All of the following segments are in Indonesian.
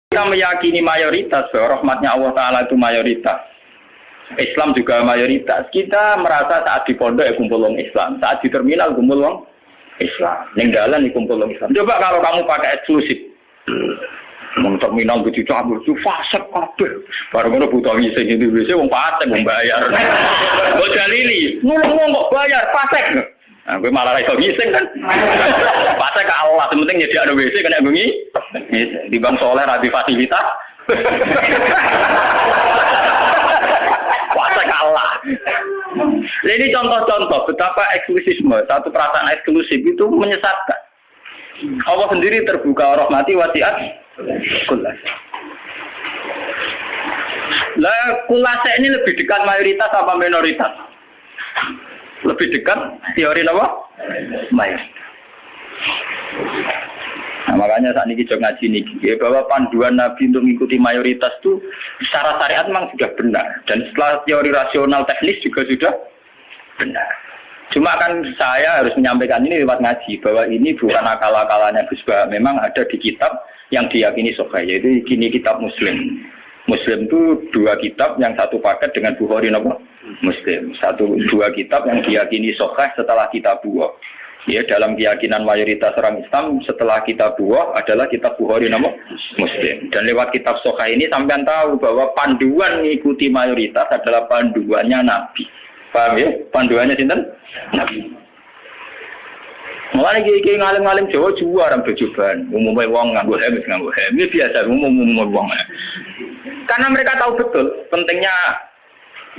Kita meyakini mayoritas bahwa rahmatnya Allah Ta'ala itu mayoritas. Islam juga mayoritas. Kita merasa saat di pondok ya kumpul orang Islam, saat di terminal kumpul orang Islam, ninggalan di kumpul orang Islam. Coba kalau kamu pakai eksklusif, terminal begitu campur itu fasek kabeh. Baru ngono butuh ngisi gitu biasa wong fasek wong bayar. Kok dalili, ngomong kok bayar fasek. Nah, gue malah iso ngising kan. Fasek ke Allah, penting nyediakno WC kena bengi. Di Bang Soleh rabi fasilitas. Fasek ke Allah. Nah, ini contoh-contoh betapa eksklusisme, satu perasaan eksklusif itu menyesatkan. Allah sendiri terbuka rahmati wasiat kulas. Lah kulase ini lebih dekat mayoritas apa minoritas? Lebih dekat teori apa? Mayoritas. Nah, makanya saat ini kita ngaji nih, bahwa panduan Nabi untuk mengikuti mayoritas itu secara syariat memang sudah benar, dan setelah teori rasional teknis juga sudah benar. Cuma kan saya harus menyampaikan ini lewat ngaji, bahwa ini bukan akal-akalannya Gus Bah, memang ada di kitab yang diyakini sahih, yaitu kini kitab Muslim. Muslim itu dua kitab, yang satu paket dengan Bukhari apa? Muslim. Dua kitab yang diyakini sahih setelah kitab buah. Ya, dalam keyakinan mayoritas orang Islam setelah kitab buah adalah kitab Bukhari nama Muslim. Dan lewat kitab sahih ini sampean tahu bahwa panduan mengikuti mayoritas adalah panduannya Nabi. Paham ya? Panduannya sinten? Nabi. Mulane iki ngalim-ngalim Jawa juara bejoban, umumnya wong nganggo hemis ini biasa umum wong. Karena mereka tahu betul pentingnya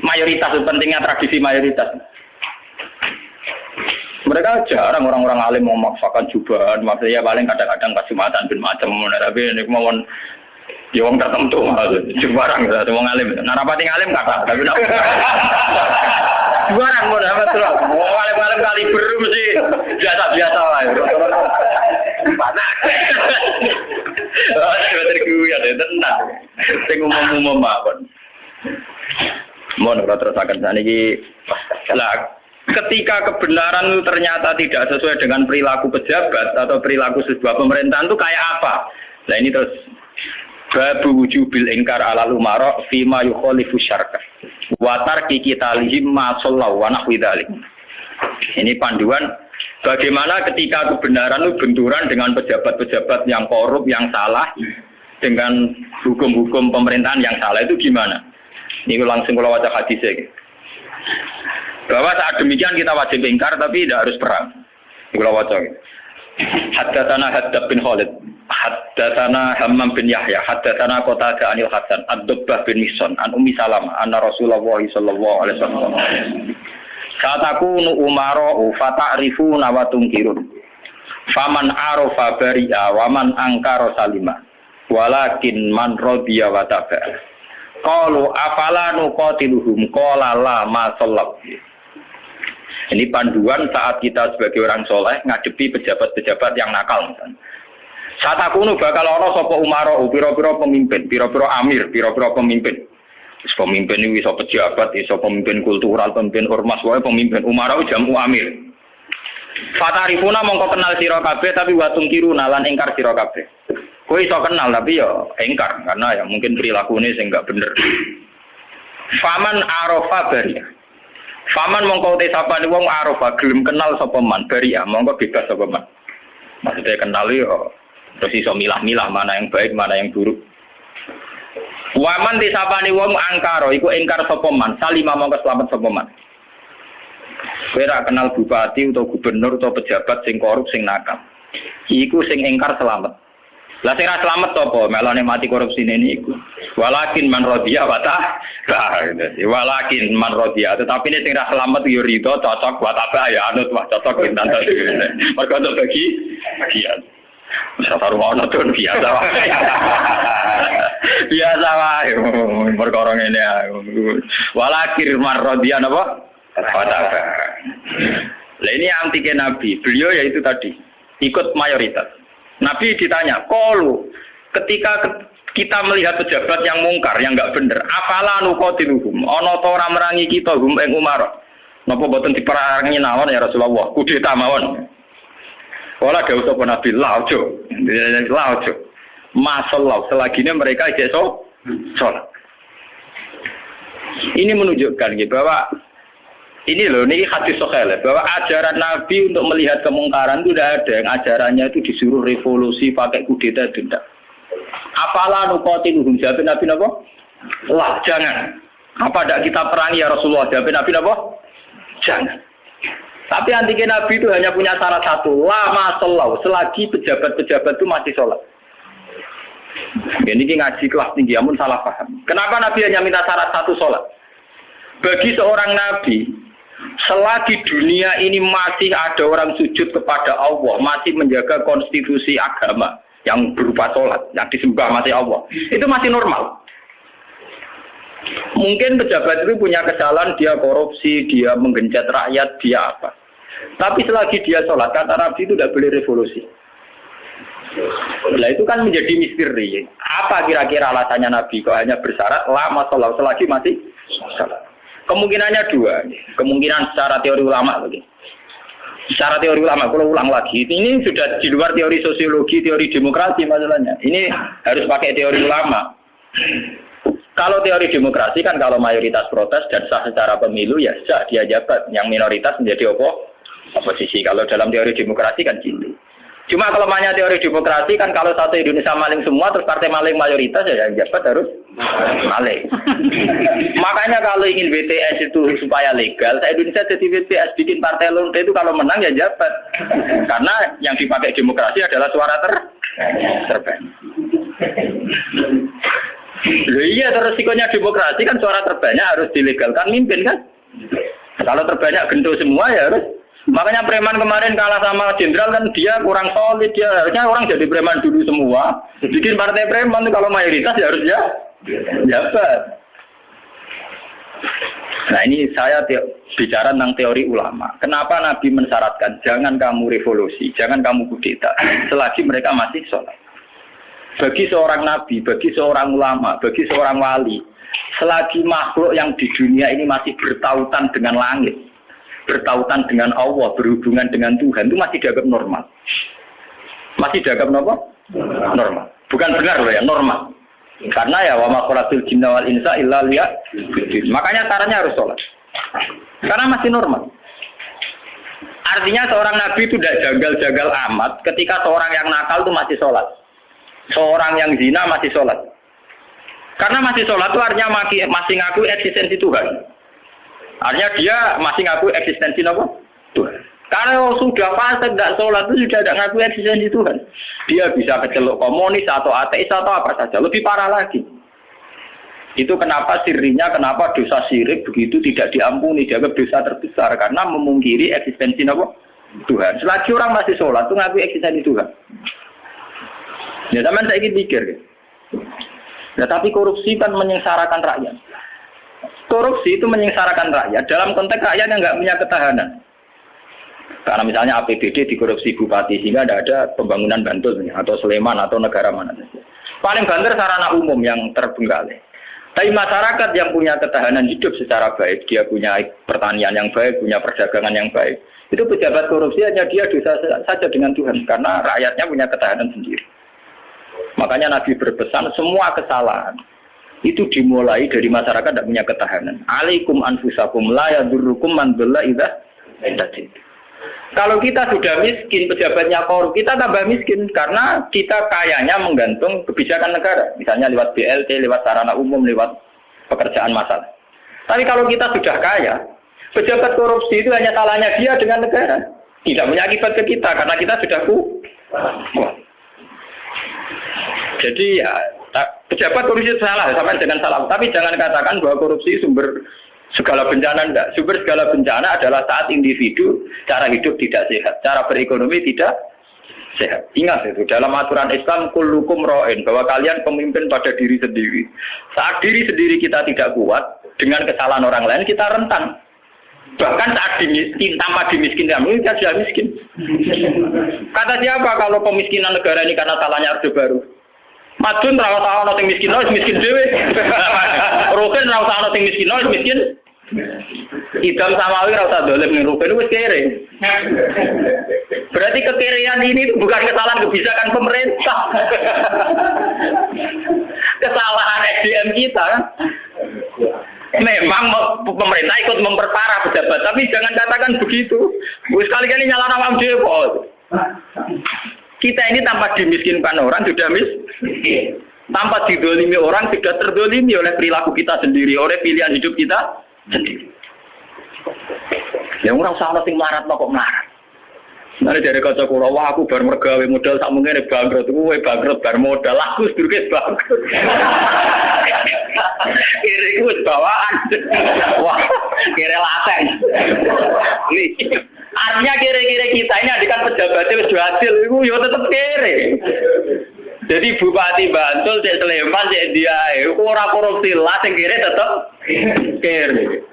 mayoritas, pentingnya tradisi mayoritas. Mereka jarang orang-orang alim mau memaksakan jubahan, maksudnya paling kadang-kadang pas Jumatan bin macam, tapi ini kemauan ya wong tertentu jubarang gitu, semua ngalim. Nah rapati ngalim kata, tapi jubarang mau dapat terus. Mau ngalim-ngalim kali beru mesti biasa-biasa lah. Mana? Oh, terkuat ya tenang. Sing umum-umum mawon. Mohon terus akan saniki lah. Ketika kebenaran itu ternyata tidak sesuai dengan perilaku pejabat atau perilaku sebuah pemerintahan itu kayak apa? Nah ini terus babu wujubil ingkar alal umara fima yukhalifu syarka wa tarki qitalihim ma sallallahu wa nahwi dzalik. Ini panduan bagaimana ketika kebenaran itu benturan dengan pejabat-pejabat yang korup, yang salah, dengan hukum-hukum pemerintahan yang salah itu gimana? Ini langsung kalau baca hadisnya gitu. Bahwa saat demikian kita wajib ingkar tapi tidak harus perang. Kalau baca gitu. Haddatsana Haddad bin Khalid, haddatsana Hammam bin Yahya, haddatsana Qatadah anil Hasan, Ad-Dubbah bin Mihsan, an Ummi Salamah, anna Rasulullah sallallahu alaihi wasallam. Satakunu umara'u fata'rifuna wa tunkirun. Faman arafa bari'a wa man ankara salima. Walakin man radiya wa taba'a. Qalu afala nuqatiluhum qala la ma sallab. Ini panduan saat kita sebagai orang soleh ngadepi pejabat-pejabat yang nakal misalnya. Saat aku bakal ono sapa umara, pira-pira pemimpin, pira-pira amir, pira-pira pemimpin. Pemimpin ini bisa pejabat, bisa pemimpin kultural, pemimpin ormas, wae pemimpin umara jamu amir. Fatarifuna mongko kenal sira kabeh tapi watung kiruna lan ingkar sira kabeh. Kowe iso kenal tapi ya ingkar karena ya mungkin perilakunya sing enggak bener. Faman arafa bari. Faman mongko te sapane wong arafa gelem kenal sapa man bari mongko bebas sapa man. Maksudnya kenal yo terus iso milah-milah mana yang baik, mana yang buruk. Waman te sapane wong angkara iku ingkar sapa man, salima mongko selamat sapa man. Kowe ra kenal bupati atau gubernur atau pejabat sing korup sing nakal. Iku sing ingkar selamat. Lah sing ra selamat sapa? Melane mati korupsi ini iku. Walakin man radiya wa ta. Walakin man radiya, tetapi ini sing ra selamat yo rido cocok wa ta ya anut wah cocok pintan ta. Mergo untuk bagi bagian. Wis ora ono tuh biasa wae. Biasa wae perkara ngene. Walakin man radiya napa? Wa ta. Lah ini anti ke Nabi. Beliau yaitu tadi ikut mayoritas. Nabi ditanya, kalau ketika kita melihat pejabat yang mungkar, yang enggak benar, afala nuqatiluhum, ana ta ora merangi kita hum ing umar. Napa boten diperangi nawon ya Rasulullah, kudeta mawon. Wala dawuh sapa Nabi, la ojo. masallah selagi mereka sholat. Ini menunjukkan gitu bahwa ini loh, ini hadis sahih bahwa ajaran Nabi untuk melihat kemungkaran itu tidak ada yang ajarannya itu disuruh revolusi pakai kudeta itu tidak. Apalah nuqatiluhum, jawab Nabi apa? Lah jangan. Apa tidak kita perangi ya Rasulullah? Jawab Nabi apa? Jangan. Tapi anti Nabi itu hanya punya syarat satu, lama sholat, selagi pejabat-pejabat itu masih sholat. Ini ngaji kelas tinggi, amun salah paham. Kenapa Nabi hanya minta syarat satu sholat? Bagi seorang Nabi, selagi dunia ini masih ada orang sujud kepada Allah, masih menjaga konstitusi agama yang berupa sholat, yang disembah masih Allah, itu masih normal. Mungkin pejabat itu punya kesalahan, dia korupsi, dia menggenjot rakyat, dia apa. Tapi selagi dia sholat, kata Nabi itu tidak boleh revolusi. Nah itu kan menjadi misteri. Apa kira-kira alasannya Nabi kok hanya bersyarat lama sholat selagi masih sholat? Kemungkinannya dua. Kemungkinan secara teori ulama lagi. Secara teori ulama, kalau ulang lagi, ini sudah di luar teori sosiologi, teori demokrasi masalahnya. Ini harus pakai teori ulama. Kalau teori demokrasi kan kalau mayoritas protes dan sah secara pemilu ya sah dia jabat, yang minoritas menjadi oposisi. Kalau dalam teori demokrasi kan gitu. Cuma kalau banyak teori demokrasi kan kalau satu Indonesia maling semua terus partai maling mayoritas ya yang jabat harus maling. Makanya kalau ingin BTS itu supaya legal, saya Indonesia jadi BTS bikin partai lonte itu kalau menang ya jabat. Karena yang dipakai demokrasi adalah suara terbanyak. Loh iya, resikonya demokrasi kan suara terbanyak harus dilegalkan mimpin kan. Kalau terbanyak gento semua ya harus. Makanya preman kemarin kalah sama jenderal kan dia kurang solid, dia harusnya orang jadi preman dulu semua. Bikin partai preman kalau mayoritas ya harus jabat. Nah ini saya bicara tentang teori ulama. Kenapa Nabi mensyaratkan jangan kamu revolusi, jangan kamu kudeta selagi mereka masih sholat. Bagi seorang Nabi, bagi seorang ulama, bagi seorang wali, selagi makhluk yang di dunia ini masih bertautan dengan langit, bertautan dengan Allah, berhubungan dengan Tuhan, itu masih dianggap normal. Masih dianggap apa? Normal. Bukan benar loh ya, normal. Karena ya wa ma khalaqtul jinna wal insa illa liya'budun. Makanya caranya harus sholat. Karena masih normal. Artinya seorang nabi itu tidak jagal-jagal amat ketika seorang yang nakal itu masih sholat. Seorang yang zina masih sholat. Karena masih sholat itu artinya masih ngaku eksistensi Tuhan. Artinya dia masih ngaku eksistensi apa? Tuhan. Kalau sudah fasik tidak sholat itu sudah tidak ngaku eksistensi Tuhan. Dia bisa kecelok komunis atau ateis atau apa saja. Lebih parah lagi. Itu kenapa sirinya, kenapa dosa syirik begitu tidak diampuni. Dianggap dosa terbesar karena memungkiri eksistensi apa? Tuhan. Selagi orang masih sholat itu ngaku eksistensi Tuhan. Ya teman saya ingin pikir. Ya, tapi korupsi kan menyengsarakan rakyat. Korupsi itu menyengsarakan rakyat dalam konteks rakyat yang nggak punya ketahanan. Karena misalnya APBD dikorupsi bupati sehingga tidak ada pembangunan Bantul atau Sleman atau negara mana saja. Paling banter sarana umum yang terbengkalai. Tapi masyarakat yang punya ketahanan hidup secara baik, dia punya pertanian yang baik, punya perdagangan yang baik. Itu pejabat korupsi hanya dia dosa saja dengan Tuhan karena rakyatnya punya ketahanan sendiri. Makanya Nabi berpesan semua kesalahan itu dimulai dari masyarakat tidak punya ketahanan. Alaikum anfusakum la yadurrukum man dhalla idza hadaytum. Kalau kita sudah miskin, pejabatnya korup, kita tambah miskin karena kita kayanya menggantung kebijakan negara, misalnya lewat BLT, lewat sarana umum, lewat pekerjaan massal. Tapi kalau kita sudah kaya, pejabat korupsi itu hanya salahnya dia dengan negara, tidak punya akibat ke kita karena kita sudah kuat. Jadi ya, pejabat korupsi itu salah, sampai dengan salah. Tapi jangan katakan bahwa korupsi sumber segala bencana, enggak. Sumber segala bencana adalah saat individu cara hidup tidak sehat, cara berekonomi tidak sehat. Ingat itu, dalam aturan Islam, kullukum ra'in, bahwa kalian pemimpin pada diri sendiri. Saat diri sendiri kita tidak kuat, dengan kesalahan orang lain kita rentan. Bahkan saat dimiskin, tanpa dimiskinkan, kita sudah miskin. Kata siapa kalau pemiskinan negara ini karena salahnya Orde Baru? Madun rawat ana sing miskin, miskin dhewe. Roken rawat ana sing miskin, miskin Idam Samawi rasa dolim ning Ruben wis kere. Berarti kekerean ini bukan kesalahan kebijakan pemerintah. Kesalahan SDM kita kan. Memang pemerintah ikut memperparah pejabat, tapi jangan katakan begitu. Sekali-kali nyalakan awam dhewe. Kita ini tanpa dimiskinkan orang sudah miskin. Tanpa didolimi orang sudah terdolimi oleh perilaku kita sendiri, oleh pilihan hidup kita sendiri. Yang orang salah sing melarat kok melarat. Nanti dari kaca kula, wah aku bar mergawe modal sak mungkin bangkrut, kowe bangkrut bar modal, aku sedurunge bangkrut. Kira iku wis bawaan. Wah, kira lateng. Artinya kira-kira kita ini adikan pejabatnya wis hasil iku yo tetep kere. Jadi Bupati Bantul, Cek Sleman, Cek Diae, ora korupsi lah, sing kere tetep kere.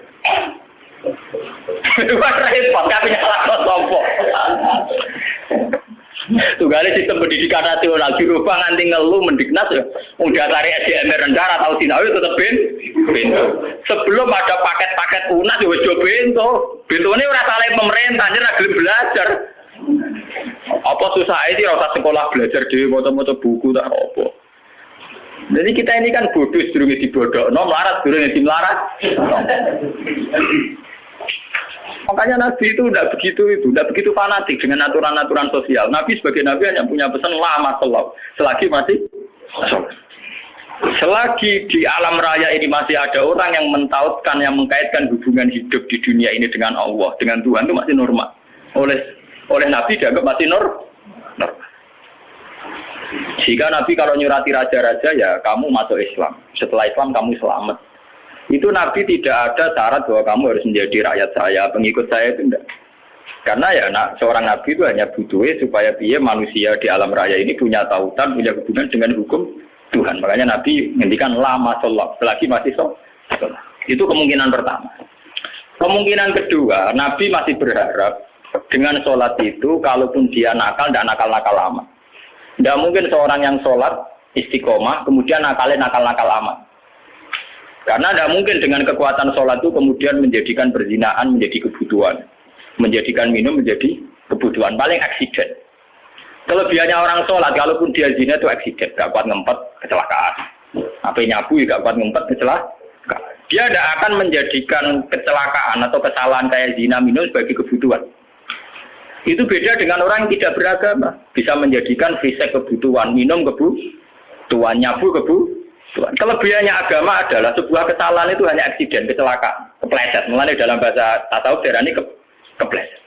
Wah repot, tapi nyala kok sopo. Tugale sistem pendidikan nasional dirubah nganti ngeluh mendiknas ya. Udah tarik SDM rendah atau sinau tetep bento. Sebelum ada paket-paket UNAS ya wis do bento. Bentone ora salah pemerintah, ora gelem belajar. Apa susah sih ora sekolah belajar dhewe maca-maca buku tak apa. Jadi kita ini kan bodoh sedurunge dibodokno, melarat sedurunge dimelarat. Makanya Nabi itu tidak begitu fanatik dengan aturan-aturan sosial. Nabi sebagai Nabi hanya punya pesan lama sholat, selagi masih sholat. Selagi di alam raya ini masih ada orang yang mentautkan, yang mengkaitkan hubungan hidup di dunia ini dengan Allah, dengan Tuhan itu masih normal. Oleh Nabi dianggap masih normal. Jika Nabi kalau nyurati raja-raja ya kamu masuk Islam. Setelah Islam kamu selamat. Itu Nabi tidak ada syarat bahwa kamu harus menjadi rakyat saya, pengikut saya itu enggak. Karena ya seorang Nabi itu hanya butuh supaya dia manusia di alam raya ini punya tautan, punya hubungan dengan hukum Tuhan. Makanya Nabi ngendikan lama sholat, selagi masih sholat. Itu kemungkinan pertama. Kemungkinan kedua, Nabi masih berharap dengan sholat itu, kalaupun dia nakal, tidak nakal-nakal lama. Tidak mungkin seorang yang sholat istiqomah, kemudian nakalnya nakal-nakal amat. Karena tidak mungkin dengan kekuatan sholat itu kemudian menjadikan perzinaan menjadi kebutuhan. Menjadikan minum menjadi kebutuhan. Paling aksiden. Kelebihannya orang sholat, kalaupun dia zina itu aksiden. Gak kuat ngempet, kecelakaan. Apa nyabu, gak kuat ngempet, kecelakaan. Dia tidak akan menjadikan kecelakaan atau kesalahan kayak zina minum sebagai kebutuhan. Itu beda dengan orang yang tidak beragama. Bisa menjadikan fisik kebutuhan, minum kebutuhan, nyabu kebutuhan. Kelebihannya agama adalah sebuah kesalahan itu hanya aksiden, kecelakaan, kepleset. Mulanya dalam bahasa tasawuf darani kepleset.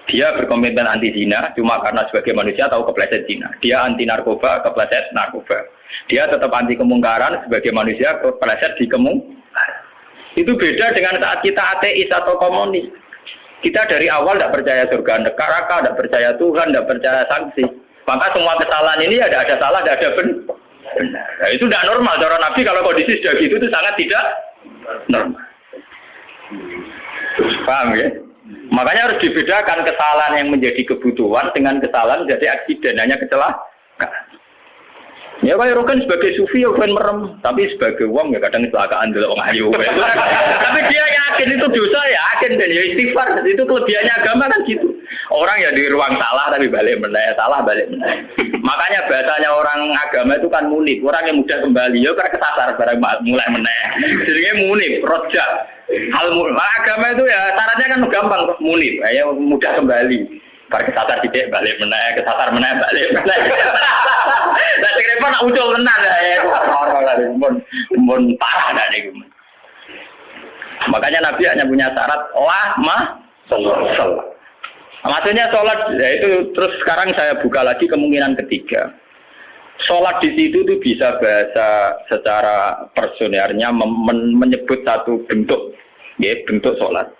Dia berkomitmen anti zina cuma karena sebagai manusia tahu kepleset zina. Dia anti narkoba, kepleset narkoba. Dia tetap anti kemungkaran sebagai manusia kepleset di kemungkaran. Itu beda dengan saat kita ateis atau komunis. Kita dari awal tidak percaya surga neraka, tidak percaya Tuhan, tidak percaya sanksi. Maka semua kesalahan ini ada salah, ada benar. Nah, itu tidak normal. Cara Nabi kalau kondisi sudah gitu itu sangat tidak normal. Paham ya? Makanya harus dibedakan kesalahan yang menjadi kebutuhan dengan kesalahan menjadi aksiden, hanya kecelakaan. Ya kayak Rokan sebagai sufi ya kan merem, tapi sebagai uang ya kadang kecelakaan dulu orang ayu. Tapi dia yakin itu dosa, yakin dan ya istighfar. Itu kelebihannya agama kan gitu. Orang ya di ruang salah tapi balik meneh, salah balik meneh. Makanya bahasanya orang agama itu kan munib, orang yang mudah kembali. Ya karena kesasar barang mulai meneh. Jadinya munib, rojak. Agama itu ya syaratnya kan gampang munib, ya mudah kembali. Bar kesasar tidak balik meneh, kesasar meneh balik meneh. Lah sing repot nak ucul tenan ya. Ora mun parah dah niku. Makanya Nabi hanya punya syarat sholat. Maksudnya sholat ya itu terus sekarang saya buka lagi kemungkinan ketiga. Sholat di situ itu bisa bahasa secara personernya menyebut satu bentuk, ya bentuk sholat.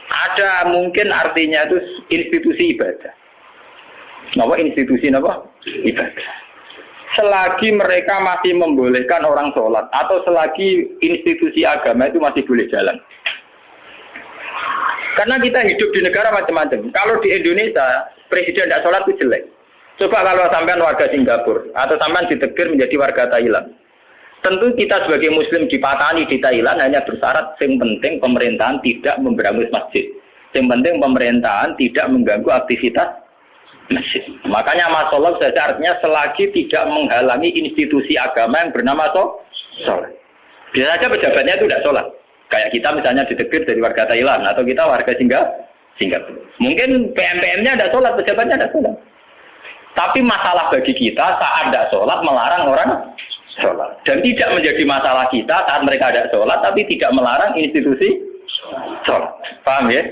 Ada mungkin artinya itu institusi ibadah. Napa institusi napa? Ibadah. Selagi mereka masih membolehkan orang sholat atau selagi institusi agama itu masih boleh jalan. Karena kita hidup di negara macam-macam. Kalau di Indonesia presiden tidak sholat itu jelek. Coba kalau sampean warga Singapura atau sampean ditegur menjadi warga Thailand. Tentu kita sebagai muslim di Patani, di Thailand hanya bersyarat yang penting pemerintahan tidak memberangus masjid. Yang penting pemerintahan tidak mengganggu aktivitas masjid. Makanya masalah saja artinya selagi tidak menghalangi institusi agama yang bernama sholat. Biasa saja pejabatnya itu tidak sholat. Kayak kita misalnya ditegur dari warga Thailand atau kita warga Singapura. Mungkin PM-PM-nya ada sholat, pejabatnya ada sholat. Tapi masalah bagi kita saat tidak sholat melarang orang sholat. Dan tidak menjadi masalah kita saat mereka ada sholat, tapi tidak melarang institusi sholat. Paham ya?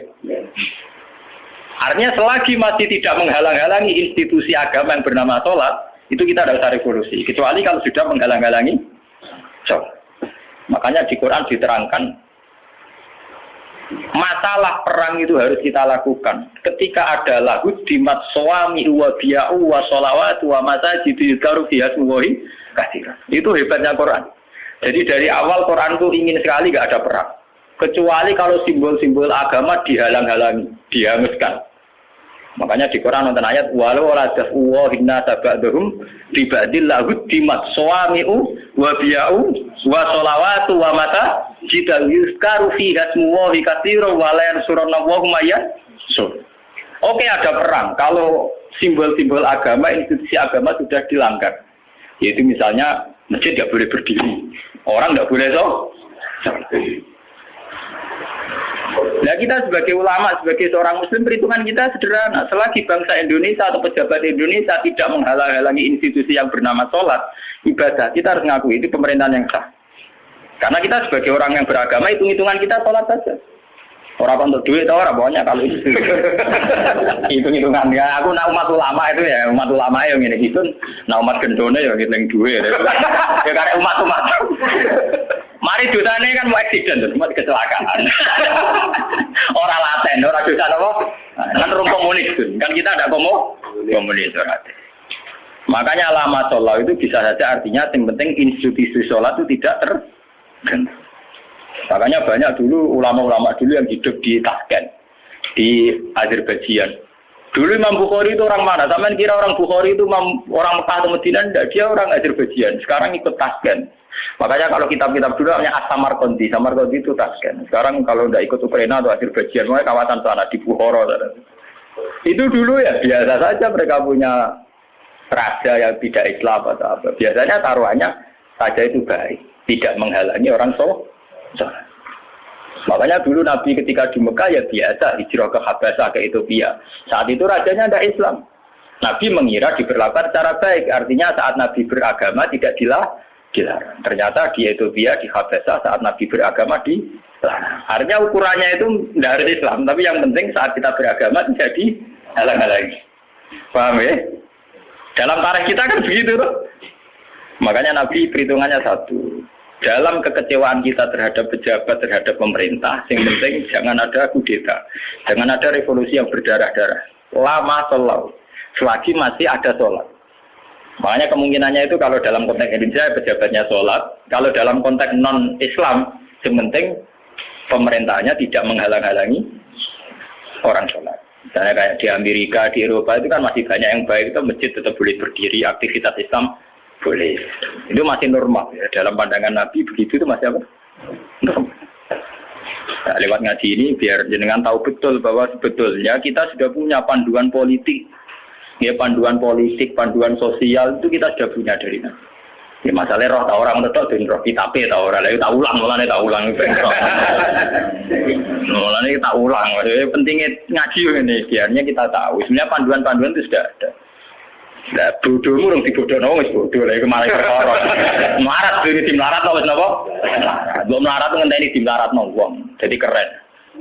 Artinya selagi masih tidak menghalang-halangi institusi agama yang bernama sholat, itu kita tidak usah revolusi. Kecuali kalau sudah menghalang-halangi sholat. Makanya di Quran diterangkan, masalah perang itu harus kita lakukan ketika ada lagu dimat suami wa biya'u wa sholawatu wa masajidu yudkaru fiha smuwahi katsiran. Itu hebatnya Quran. Jadi dari awal Quran itu ingin sekali gak ada perang, kecuali kalau simbol-simbol agama dihalang-halangi, dihanguskan. Makanya di Quran nonton ayat walau la daf'u hinna tabadhum ribadil lahu dimat suami'u wa biya'u wa sholawatu wa mata jita yuzkaru fi hasmullahi katsiran wa la yansuruna Oke, ada perang kalau simbol-simbol agama, institusi agama sudah dilanggar. Yaitu misalnya masjid tidak boleh berdiri, orang tidak boleh sholat. Nah kita sebagai ulama, sebagai seorang muslim, perhitungan kita sederhana. Selagi bangsa Indonesia atau pejabat Indonesia tidak menghalang-halangi institusi yang bernama sholat, ibadah, kita harus mengakui itu pemerintahan yang sah. Karena kita sebagai orang yang beragama, hitung-hitungan kita sholat saja. Orang untuk duit atau orang pokoknya kalau itu hitung-hitungan ya. Aku nak umat ulama itu ya, umat ulama yang ini gitu, nak umat gendone ya ngitung duit. Ya karena umat-umat. Mari dosanya kan mau eksiden, cuma kecelakaan. Orang laten, orang dosa apa? Kan orang komunis kan kita ada komunis orang. Makanya lama sholat itu bisa saja artinya yang penting institusi sholat itu tidak terganggu. Makanya banyak dulu ulama-ulama dulu yang hidup di Tashkent, di Azerbaijan. Dulu Imam Bukhari itu orang mana? Sampai kira orang Bukhari itu orang Mekah atau Madinah? Tidak, dia orang Azerbaijan. Sekarang ikut Tashkent. Makanya kalau kitab-kitab dulu namanya As-Samarqandi. Samarqandi itu Tashkent. Sekarang kalau tidak ikut Ukraina atau Azerbaijan, makanya kawasan sana di Bukhara. Itu dulu ya biasa saja mereka punya raja yang tidak Islam atau apa. Biasanya taruhannya raja itu baik, tidak menghalangi orang sholat. Makanya dulu Nabi ketika di Mekah ya biasa hijrah ke Habasah ke Ethiopia. Saat itu rajanya tidak Islam. Nabi mengira diberlakukan secara baik. Artinya saat Nabi beragama tidak dilarang. Ternyata di Ethiopia, di Habasah saat Nabi beragama dilarang. Artinya ukurannya itu tidak harus Islam. Tapi yang penting saat kita beragama tidak dihalang-halangi. Paham ya? Dalam tarikh kita kan begitu tuh. Makanya Nabi perhitungannya satu. Dalam kekecewaan kita terhadap pejabat, terhadap pemerintah, yang penting jangan ada kudeta, jangan ada revolusi yang berdarah-darah. Lama sholat, selagi masih ada sholat. Makanya kemungkinannya itu kalau dalam konteks Indonesia pejabatnya sholat, kalau dalam konteks non-Islam, yang penting pemerintahnya tidak menghalang-halangi orang sholat. Misalnya kayak di Amerika, di Eropa itu kan masih banyak yang baik, itu masjid tetap boleh berdiri, aktivitas Islam boleh. Itu masih normal ya. Dalam pandangan Nabi begitu itu masih apa? Normal. Nah, lewat ngaji ini biar jenengan tahu betul bahwa sebetulnya kita sudah punya panduan politik. Ya panduan politik, panduan sosial itu kita sudah punya dari Nabi. Ya masalahnya roh tak orang tetap dan roh kita tak orang lain tak ulang, mulanya tak ulang. Mulanya kita ulang. Pentingnya ngaji ini biarnya kita tahu. Sebenarnya panduan-panduan itu sudah ada. Nah, bodohmu dong dibodohno wis bodoh lha iku malah perkara. Melarat dene tim melarat wis napa? Belum melarat ngenteni tim melaratno wong. Jadi keren.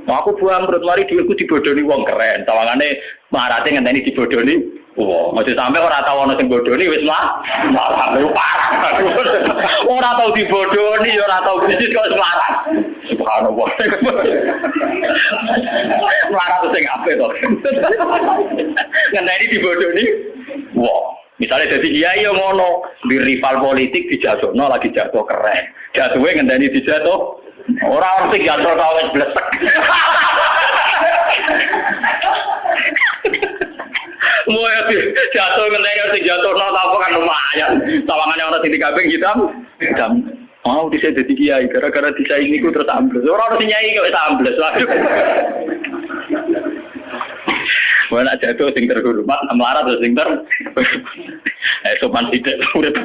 Mau aku buang perut mari dhuwitku dibodohi wong keren. Tawangane melarate ngenteni dibodohi wong. Aja sampe ora tau ana sing bodohi wis malah parah. Ora tau dibodohi, ora tau bisnis kok melarat. Subhanallah. Melarat sing apik to. Ngenteni dibodohi wah, misalnya jadi kiai yang ngono di rival politik dijatuhno lagi jatuh keren, jatuhnya ngenteni dijatuh orang sing jatuh kawet blesek. Mau jatuh ngenteni sing jatuh no apa kan lumayan, tawangannya orang sing dikabing hitam. Mau di saya jadi kiai gara-gara disaingi ku terus ambles. Orang harus nyai kok ambles. Waduh. Mana jatuh sing terhormat, melarat terus sing sopan tidak urip.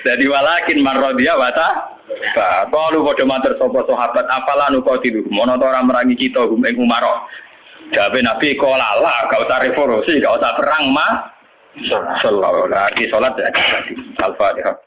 Jadi walakin marrodia wata. Kalau pada mater sopo sahabat apalah nukotilu. Mono orang merangi kita ing Umar. Jawab Nabi kolala, gak usah revolusi, gak usah perang mah. Sallallahu alaihi wasallam. Al-Fatihah.